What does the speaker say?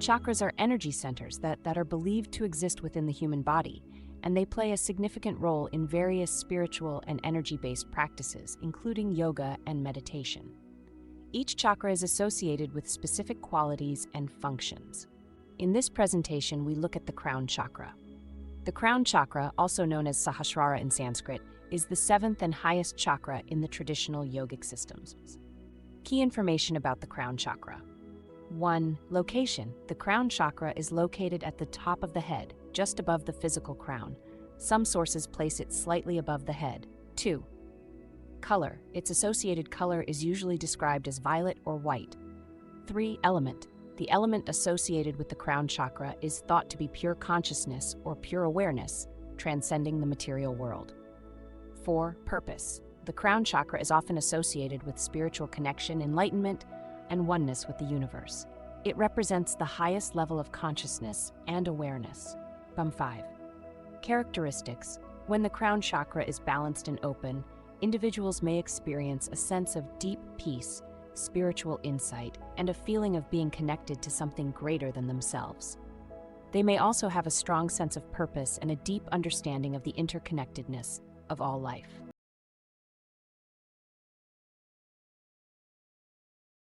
Chakras are energy centers that are believed to exist within the human body, and they play a significant role in various spiritual and energy-based practices, including yoga and meditation. Each chakra is associated with specific qualities and functions. In this presentation, we look at the Crown Chakra. The Crown Chakra, also known as Sahasrara in Sanskrit, is the seventh and highest chakra in the traditional yogic systems. Key information about the Crown Chakra. 1. Location. The Crown Chakra is located at the top of the head, just above the physical crown. Some sources place it slightly above the head. 2. Color. Its associated color is usually described as violet or white. 3. Element. The element associated with the Crown Chakra is thought to be pure consciousness or pure awareness, transcending the material world. 4. Purpose. The Crown Chakra is often associated with spiritual connection, enlightenment, and oneness with the universe. It represents the highest level of consciousness and awareness. 5. Characteristics. When the Crown Chakra is balanced and open, individuals may experience a sense of deep peace, spiritual insight, and a feeling of being connected to something greater than themselves. They may also have a strong sense of purpose and a deep understanding of the interconnectedness of all life.